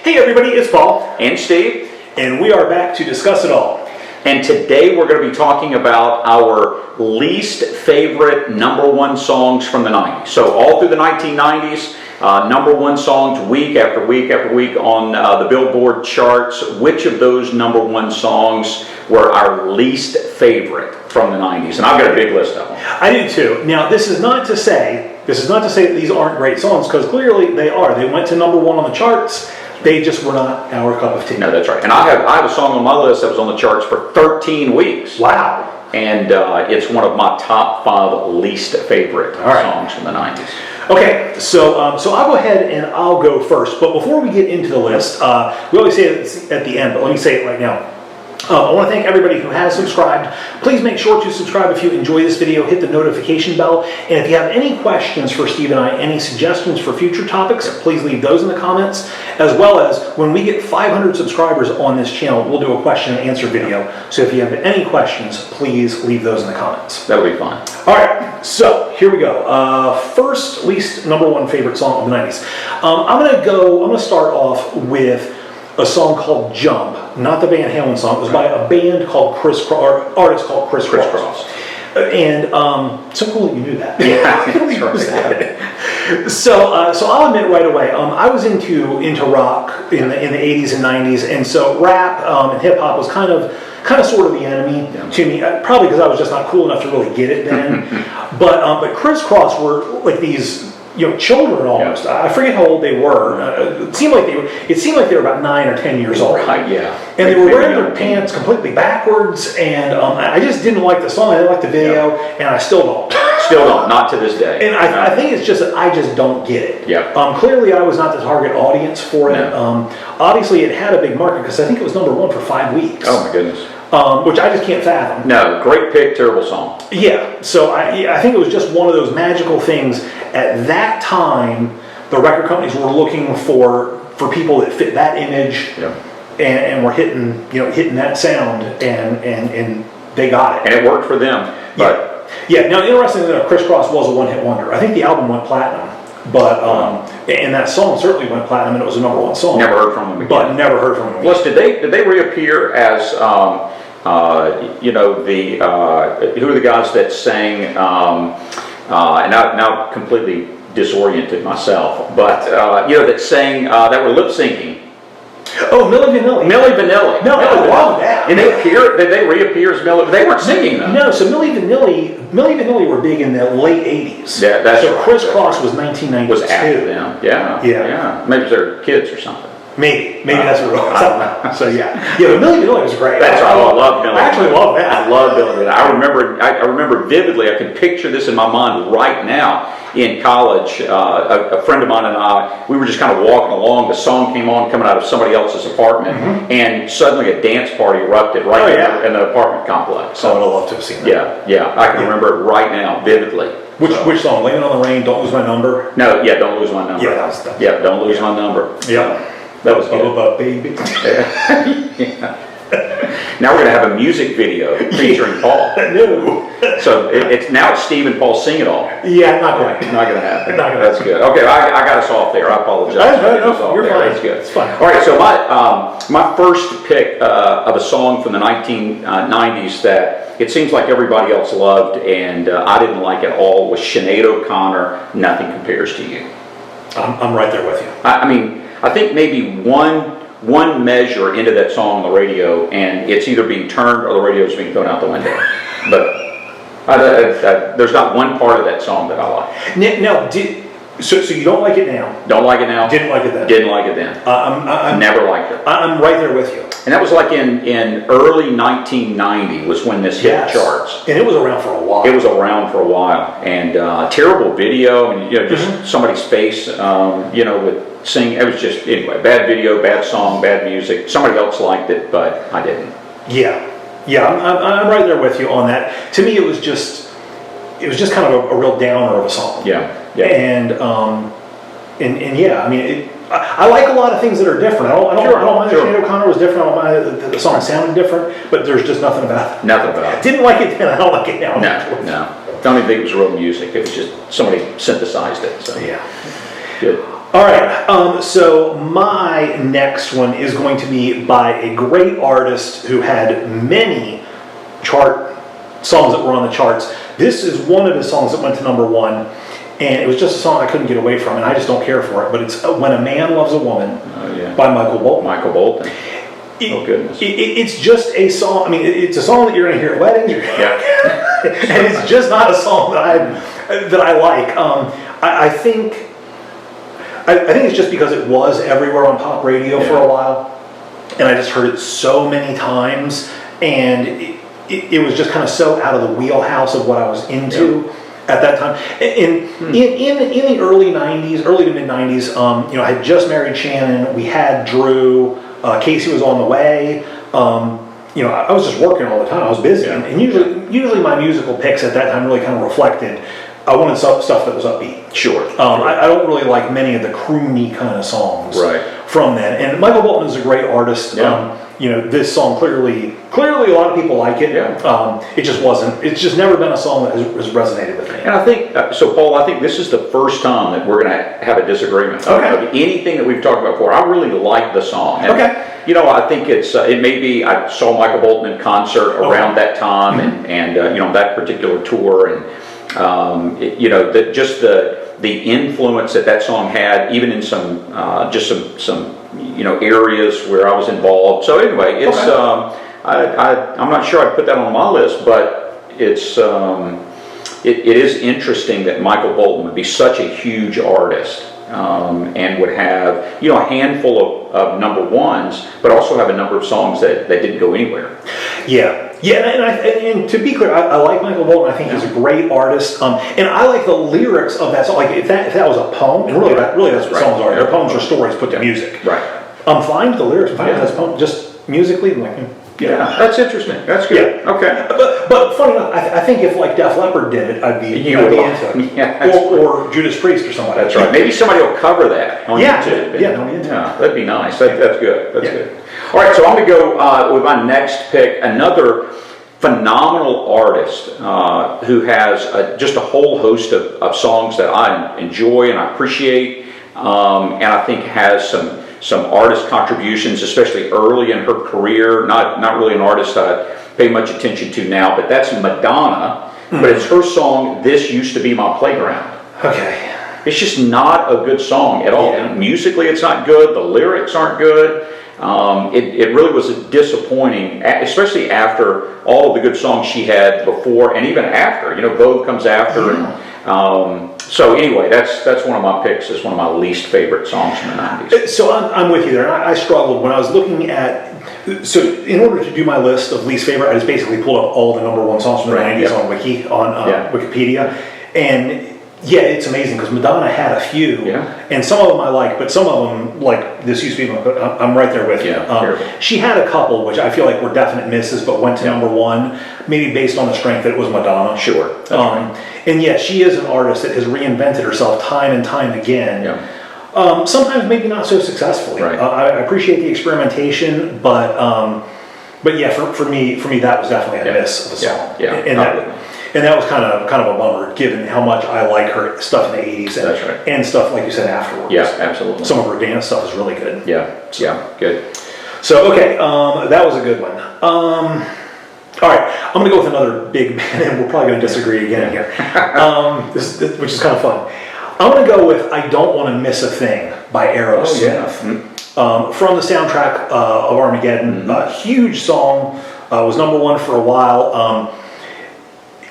Hey everybody, it's Paul. And Steve. And we are back to discuss it all. And today we're going to be talking about our least favorite number one songs from the 90s. So all through the 1990s, number one songs week after week after week on the Billboard charts. Which of those number one songs were our least favorite from the 90s? And I've got a big list of them. I do too. Now, this is not to say that these aren't great songs, because clearly they are. They went to number one on the charts. They just were not our cup of tea. No, that's right. And I have a song on my list that was on the charts for 13 weeks. Wow. And it's one of my top 5 least favorite songs from the 90s. Okay, so I'll go ahead and I'll go first. But before we get into the list, we always say it at the end, but let me say it right now. I want to thank everybody who has subscribed. Please make sure to subscribe if you enjoy this video. Hit the notification bell. And if you have any questions for Steve and I, any suggestions for future topics, please leave those in the comments. As well as when we get 500 subscribers on this channel, we'll do a question and answer video. So if you have any questions, please leave those in the comments. That would be fine. All right, so here we go. First, least number one favorite song of the 90s. I'm gonna start off with a song called Jump, not the Van Halen song. It was by a band called artist called Criss Cross. And so cool that you knew that. Yeah, that's right. So I'll admit right away, I was into rock in the 80s and 90s, and so rap and hip hop was kind of sort of the enemy to me, probably because I was just not cool enough to really get it then. But Criss Cross were like these children almost. Yeah. I forget how old they were. It seemed like they were about 9 or 10 years old. Right, yeah. And they were wearing their pants completely backwards, and I just didn't like the song. I didn't like the video, and I still don't. Still don't, not to this day. And I think it's just that I just don't get it. Yeah. Clearly, I was not the target audience for it. No. Obviously, it had a big market because I think it was number one for 5 weeks. Oh my goodness. Which I just can't fathom. No, great pick, terrible song. Yeah, so I think it was just one of those magical things. At that time, the record companies were looking for people that fit that image, and were hitting that sound, and they got it. And it worked for them. But yeah. Now, interestingly enough, Criss Cross was a one-hit wonder. I think the album went platinum, but and that song certainly went platinum, and it was a number one song. Never heard from them again. But never heard from them again. Plus, did they reappear as who are the guys that sang? And now completely disoriented myself, but that sang that were lip syncing. Oh, Milli Vanilli. Milli Vanilli. No, I love that. And did they reappear as Milli? They weren't singing though. No, so Milli Vanilli were big in the late 80s. Yeah, that's so right. Criss Cross was 1992. Was after them. Yeah. Maybe they're kids or something. Maybe that's what it was. So but Milli Vanilli was great. That's right. I love Milli. I actually love that. I love Milli Vanilli. I remember vividly. I can picture this in my mind right now. In college, a friend of mine and I, we were just kind of walking along. The song came on, coming out of somebody else's apartment, and suddenly a dance party erupted right in the apartment complex. So I would have loved to have seen that. Yeah. I can remember it right now, vividly. Which song? "Laying on the Rain," "Don't Lose My Number"? No, "Don't Lose My Number." Yeah, that was the... "Don't Lose My Number." Yeah. That was good. About baby. Now we're going to have a music video featuring Paul. No. So it's Steve and Paul sing it all. Yeah, not quite. Not going to happen. That's good. Okay, I got us off there. I apologize. No, you're fine. That's good. It's fine. All right, so my first pick of a song from the 1990s that it seems like everybody else loved and I didn't like at all was Sinead O'Connor, "Nothing Compares to You." I'm right there with you. I think maybe one measure into that song on the radio, and it's either being turned or the radio is being thrown out the window. But there's not one part of that song that I like. Now, so you don't like it now? Don't like it now. Didn't like it then? Didn't like it then. Never liked it. I'm right there with you. And that was like in early 1990 was when this hit the charts. And it was around for a while. It was around for a while. And terrible video, and just somebody's face, with singing. It was just, anyway, bad video, bad song, bad music. Somebody else liked it, but I didn't. Yeah, I'm right there with you on that. To me, it was just kind of a real downer of a song. Yeah. And I like a lot of things that are different. I don't mind that Sinead O'Connor was different. I don't mind that the song sounded different, but there's just nothing about it. Nothing about it. Didn't like it then. I don't like it now. No. Don't even think it was real music. It was just somebody synthesized it. So yeah. Good. All right, so my next one is going to be by a great artist who had many chart songs that were on the charts. This is one of his songs that went to number one, and it was just a song I couldn't get away from, and I just don't care for it, but it's When a Man Loves a Woman by Michael Bolton. Michael Bolton. Oh, goodness. It's just a song, I mean, it's a song that you're going to hear at weddings, and it's just not a song that I like. I think it's just because it was everywhere on pop radio for a while, and I just heard it so many times, and it was just kind of so out of the wheelhouse of what I was into at that time. In the early 90s, early to mid 90s, I had just married Shannon. We had Drew. Casey was on the way. I was just working all the time. I was busy, and usually my musical picks at that time really kind of reflected. I wanted stuff that was upbeat. Sure. I don't really like many of the croony kind of songs from then. And Michael Bolton is a great artist. This song clearly a lot of people like it. It just wasn't. It's just never been a song that has resonated with me. And I think so, Paul. I think this is the first time that we're going to have a disagreement of anything that we've talked about before. I really like the song. And, I think it may be. I saw Michael Bolton in concert around that time, and that particular tour, and the influence that song had, even in some areas where I was involved. So anyway, it's I'm not sure I'd put that on my list, but it's it is interesting that Michael Bolton would be such a huge artist and would have a handful of number ones, but also have a number of songs that didn't go anywhere. And to be clear, I like Michael Bolton. I think he's a great artist, and I like the lyrics of that song. Like if that was a poem, and really that's what songs are. They're poems or stories put to music. Right. I'm fine with the lyrics. I'm fine with this poem. Just musically, I'm like, that's interesting. That's good. Okay. But funny enough, I think if like Def Leppard did it, I'd be into it. Or Judas Priest or somebody. That's right. Maybe somebody will cover that on YouTube. That'd be nice. That's good. That's good. All right, so I'm going to go with my next pick, another phenomenal artist who has just a whole host of songs that I enjoy and I appreciate, and I think has some artist contributions, especially early in her career. Not really an artist I pay much attention to now, but that's Madonna. But it's her song, This Used to Be My Playground. Okay. It's just not a good song at all. And musically, it's not good. The lyrics aren't good. It really was disappointing, especially after all of the good songs she had before and even after. Vogue comes after. And, so anyway, that's one of my picks. It's one of my least favorite songs from the 90s. So I'm with you there. I struggled when I was looking at. So in order to do my list of least favorite, I just basically pulled up all the number one songs from the 90s on Wikipedia, and. Yeah, it's amazing because Madonna had a few, and some of them I like, but some of them, like This Used to Be, I'm right there with you. She had a couple which I feel like were definite misses, but went to number one, maybe based on the strength that it was Madonna. Sure. And she is an artist that has reinvented herself time and time again. Sometimes maybe not so successfully. I appreciate the experimentation, but for me that was definitely a miss of a song. And that was kind of a bummer, given how much I like her stuff in the 80s and stuff, like you said, afterwards. Yeah, absolutely. Some of her dance stuff is really good. Good. So, that was a good one. All right, I'm going to go with another big band, and we're probably going to disagree again here, which is kind of fun. I'm going to go with I Don't Want to Miss a Thing by Aerosmith. From the soundtrack of Armageddon. A huge song, was number one for a while.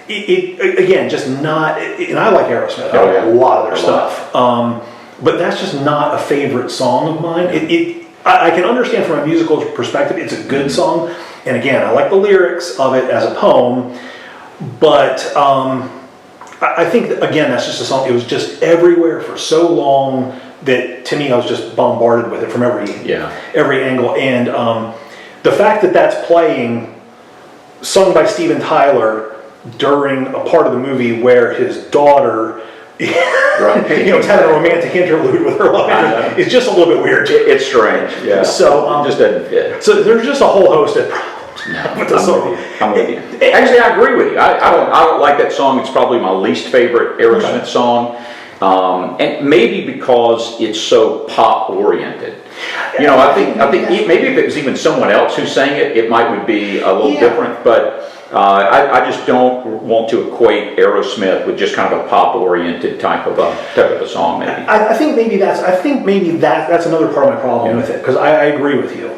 Again, just not, and I like Aerosmith. I like a lot of their stuff, but that's just not a favorite song of mine. I can understand from a musical perspective, it's a good song, and again, I like the lyrics of it as a poem, but I think that, again, that's just a song. It was just everywhere for so long that to me, I was just bombarded with it from every angle, and the fact that that's playing, sung by Steven Tyler. During a part of the movie where his daughter is having a romantic interlude with her love interest, it's just a little bit weird. It's strange, So it just doesn't fit. So there's just a whole host of problems with the song. I'm with you. Actually, I agree with you. I don't like that song. It's probably my least favorite Aerosmith song. And maybe because it's so pop oriented. I think maybe if it was even someone else who sang it, it might would be a little different. But I just don't want to equate Aerosmith with just kind of a pop oriented type of a song. Maybe I think maybe that's another part of my problem with it, because I agree with you.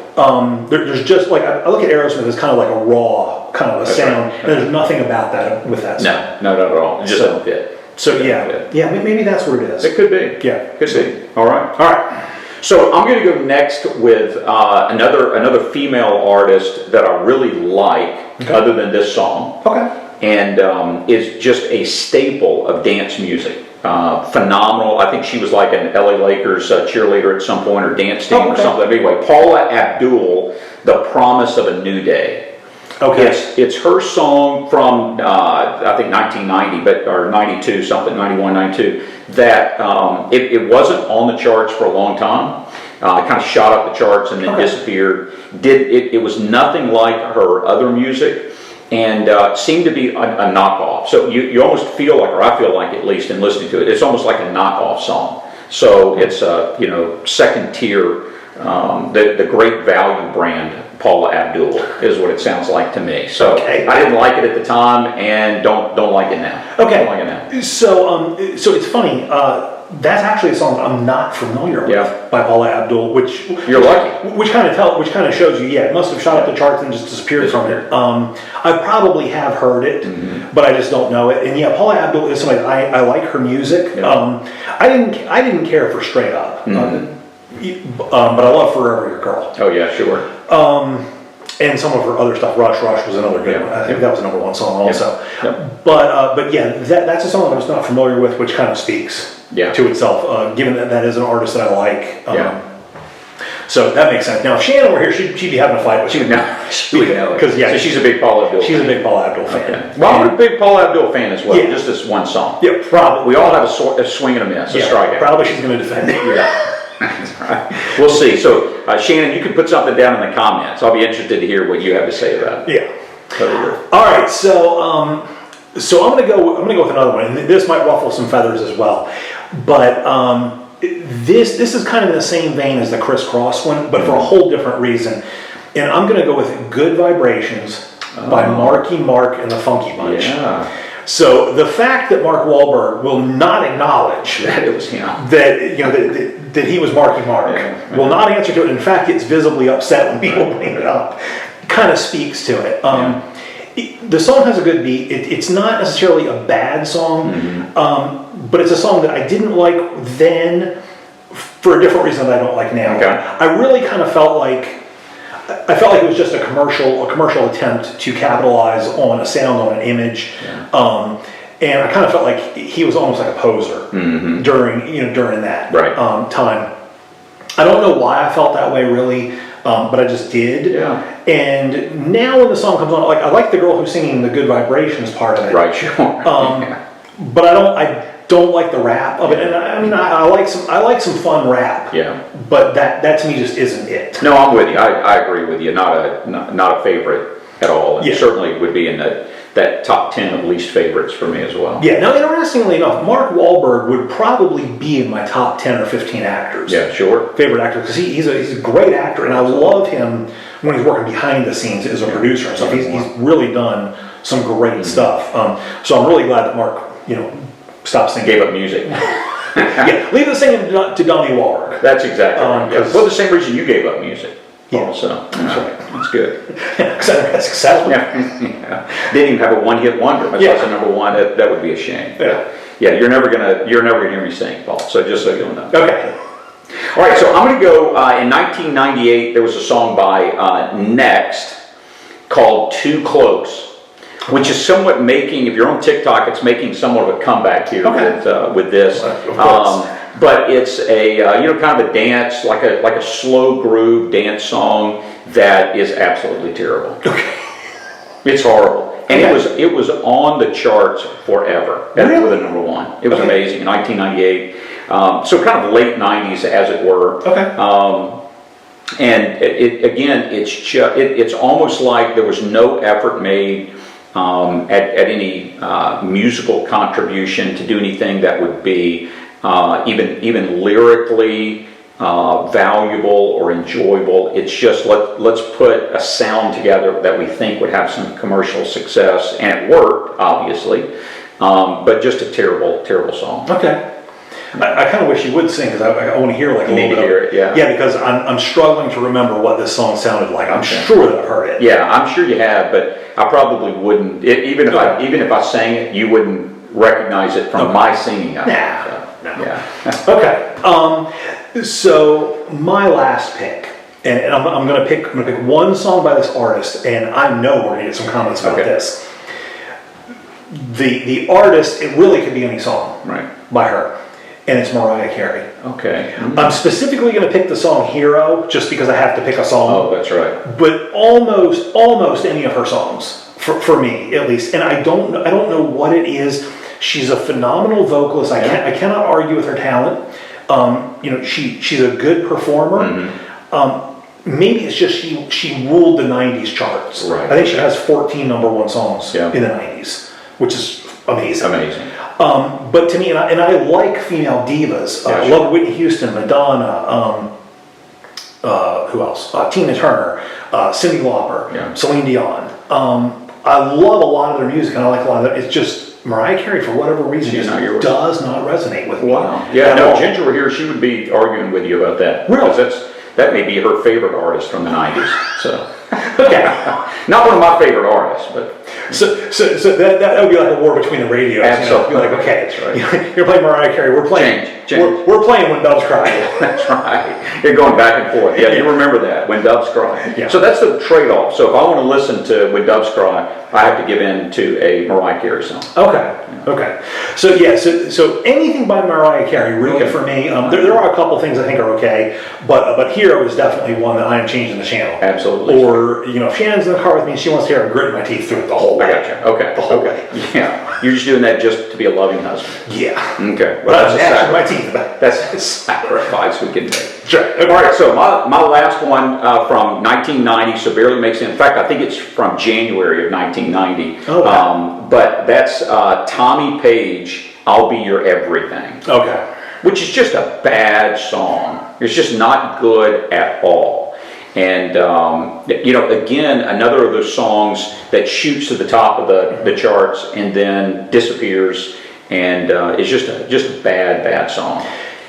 There's just like, I look at Aerosmith as kind of like a raw kind of a sound, and there's nothing about that with that song. No, not at all. It just doesn't fit. So maybe that's what it is. It could be. Yeah, could be. All right. So I'm going to go next with another female artist that I really like, other than this song. Okay. And is just a staple of dance music. Phenomenal. I think she was like an LA Lakers cheerleader at some point, or dance team or something. Anyway, Paula Abdul, "The Promise of a New Day." Okay. It's her song from I think 1990, or 92 something, 91, 92. That it wasn't on the charts for a long time. It kind of shot up the charts and then disappeared. It was nothing like her other music, and seemed to be a knockoff. So you almost feel like, or I feel like at least in listening to it, it's almost like a knockoff song. So it's second tier. The Great Value brand, Paula Abdul, is what it sounds like to me. So I didn't like it at the time, and don't like it now. Okay. Don't like it now. So it's funny. That's actually a song that I'm not familiar with by Paula Abdul, which you're lucky. Which kind of shows you. Yeah, it must have shot up the charts and just disappeared from it. I probably have heard it, but I just don't know it. And yeah, Paula Abdul is somebody I like her music. Yeah. I didn't care for Straight Up. But I love Forever Your Girl. Oh yeah, sure. And some of her other stuff. Rush was another good one. I think that was a #1 song also. Yep. But yeah, that's a song that I was not familiar with, which kind of speaks to itself, given that is an artist that I like. So that makes sense. Now, if Shannon were here, she'd be having a fight with you. She would know. Because so she's a big Paula Abdul. She's a big Paula Abdul fan. Okay. Well, I'm a big Paula Abdul fan as well. Yeah. Just this one song. Yeah, probably. We all have a swing and a miss, a strikeout. Probably she's going to defend it. That's right. We'll see. So, Shannon, you can put something down in the comments. I'll be interested to hear what you have to say about it. Yeah. All right. So I'm going to go with another one. And this might ruffle some feathers as well, but this is kind of in the same vein as the Criss Cross one, but for a whole different reason. And I'm going to go with "Good Vibrations" by Marky Mark and the Funky Bunch. Yeah. So the fact that Mark Wahlberg will not acknowledge that it was him, that he was Marky Mark, will not answer to it. In fact, gets visibly upset when people bring it up. Kind of speaks to it. The song has a good beat. It's not necessarily a bad song, but it's a song that I didn't like then for a different reason that I don't like now. Okay. I really kind of felt like it was just a commercial attempt to capitalize on a sound, on an image, and I kind of felt like he was almost like a poser during that time. I don't know why I felt that way really, but I just did. Yeah. And now when the song comes on, I like the girl who's singing the "Good Vibrations" part of it. Right. Sure. But I don't like the rap of it, and I like some fun rap. Yeah. But that to me just isn't it. No, I'm with you. I agree with you. Not a favorite at all, and certainly would be in that top 10 of least favorites for me as well. Yeah. Now, interestingly enough, Mark Wahlberg would probably be in my top 10 or 15 actors. Yeah, sure. Favorite actor, because he's a great actor, and I love him when he's working behind the snes as a producer and stuff. He's really done some great stuff. So I'm really glad that Mark, stopped singing. Gave up music. Leave the singing to Donnie Wahlberg. That's exactly right. Well, the same reason you gave up music. Yeah, also. That's right. That's good. Because I had successful. Didn't even have a one-hit wonder. Much less a #1. That would be a shame. Yeah. You're never gonna hear me sing, Paul. So just so you'll know. Okay. All right. So I'm gonna go. In 1998, there was a song by Next called "Too Close," which is somewhat making, if you're on TikTok, it's making somewhat of a comeback here with this. But it's a kind of a dance, like a slow groove dance song that is absolutely terrible. Okay. It's horrible. And it was on the charts forever with a #1. It was amazing in 1998. So kind of late 90s, as it were. Okay. And it's almost like there was no effort made at any musical contribution to do anything that would be even lyrically valuable or enjoyable. It's just let's put a sound together that we think would have some commercial success, and it worked, obviously. But just a terrible, terrible song. Okay. I kind of wish you would sing, because I want to hear like a little bit of it. Yeah. Yeah, because I'm struggling to remember what this song sounded like. I'm sure that I've heard it. Yeah, I'm sure you have, but I probably wouldn't. Even if I sang it, you wouldn't recognize it from my singing of it. No. Yeah. Okay. So my last pick, and I'm going to pick one song by this artist, and I know we're going to get some comments about this. The artist, it really could be any song by her, and it's Mariah Carey. Okay. I'm specifically going to pick the song "Hero" just because I have to pick a song. Oh, that's right. But almost any of her songs, for me at least, and I don't know what it is. She's a phenomenal vocalist. I cannot argue with her talent. She's a good performer. Maybe it's just she ruled the '90s charts. Right. I think she has 14 #1 songs in the '90s, which is amazing. But to me, and I like female divas. I love Whitney Houston, Madonna. Who else? Tina Turner, Cyndi Lauper, Celine Dion. I love a lot of their music, and I like a lot of it. It's just Mariah Carey, for whatever reason, does not resonate with me. Wow. Yeah, no, Ginger were here, she would be arguing with you about that. Really? Because that may be her favorite artist from the 90s. So, not one of my favorite artists, but... So that would be like a war between the radios. Absolutely. You're like, okay, that's right. You're playing Mariah Carey, we're playing... Change. We're playing When Doves Cry. That's right. You're going back and forth. Yeah, you remember that, When Doves Cry. Yeah. So that's the trade-off. So if I want to listen to When Doves Cry, I have to give in to a Mariah Carey song. Okay. So anything by Mariah Carey, really, for me, there are a couple things I think are okay, but Hero is definitely one that I am changing the channel. Absolutely. Or, if Shannon's in the car with me, she wants to hear I'm gritting my teeth through it the whole way. I gotcha. Okay. The whole way. Yeah. You're just doing that just to be a loving husband. Yeah. Okay. Well, that's gnashing my teeth about it. That's a sacrifice we can make. Sure. Okay. All right, so my last one from 1990, so barely makes it. In fact, I think it's from January of 1990. Oh, wow. But that's Tommy Page, I'll Be Your Everything. Okay. Which is just a bad song. It's just not good at all. And, again, another of those songs that shoots to the top of the charts and then disappears, and is just a bad song.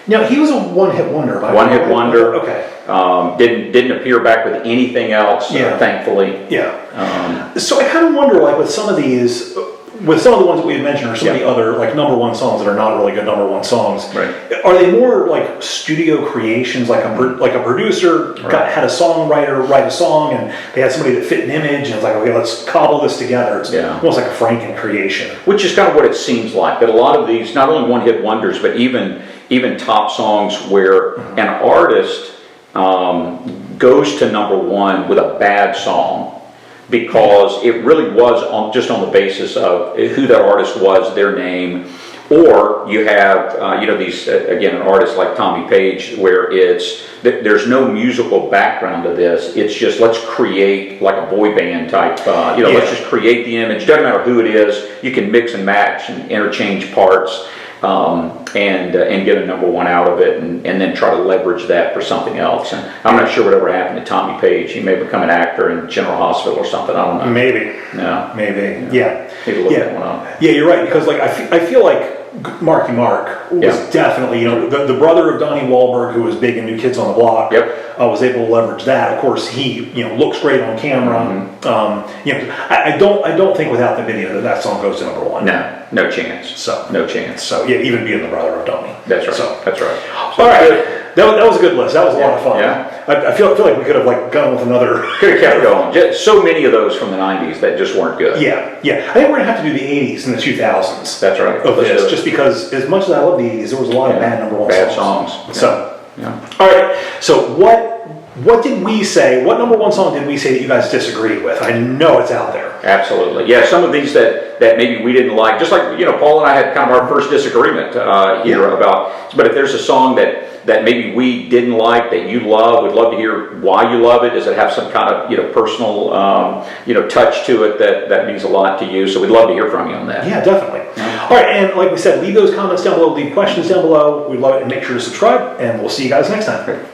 Now, he was a one-hit wonder. One-hit wonder. Okay. Didn't appear back with anything else, thankfully. Yeah. So I kind of wonder, like, with some of these, with some of the ones that we had mentioned, or some of the other, like, #1 songs that are not really good #1 songs, are they more like studio creations, like a producer had a songwriter write a song, and they had somebody that fit an image, and it's like, okay, let's cobble this together. It's almost like a Franken creation. Which is kind of what it seems like, that a lot of these, not only one-hit wonders, but even top songs where an artist goes to #1 with a bad song, because it really was just on the basis of who that artist was, their name, or you have these again, an artist like Tommy Page, where there's no musical background to this. It's just, let's create like a boy band type. Let's just create the image. Doesn't matter who it is. You can mix and match and interchange parts. And get a #1 out of it, and then try to leverage that for something else. And I'm not sure whatever happened to Tommy Page. He may become an actor in General Hospital or something. I don't know. Maybe. No. Maybe. Yeah. Need to look that one up. Yeah, you're right, because like I feel like Marky Mark was definitely, the brother of Donnie Wahlberg, who was big in New Kids on the Block. Was able to leverage that. Of course, he looks great on camera. I don't think without the video that song goes to #1. No chance. No chance. So even being the brother of Donnie. That's right. That's right. All right. That was a good list. That was a lot of fun. Yeah. I feel like we could have gone with another. Could have kept going. Just so many of those from the 90s that just weren't good. Yeah. I think we're gonna have to do the 80s and the 2000s. That's right. Of this, just because as much as I love the 80s, there was a lot of bad #1 songs. So. All right. So what did we say? What #1 song did we say that you guys disagreed with? I know it's out there. Absolutely. Yeah, some of these that maybe we didn't like, just like, Paul and I had kind of our first disagreement here about, but if there's a song that maybe we didn't like, that you love, we'd love to hear why you love it. Does it have some kind of, personal, touch to it that means a lot to you? So we'd love to hear from you on that. Yeah, definitely. All right, and like we said, leave those comments down below, leave questions down below. We'd love it, and make sure to subscribe, and we'll see you guys next time.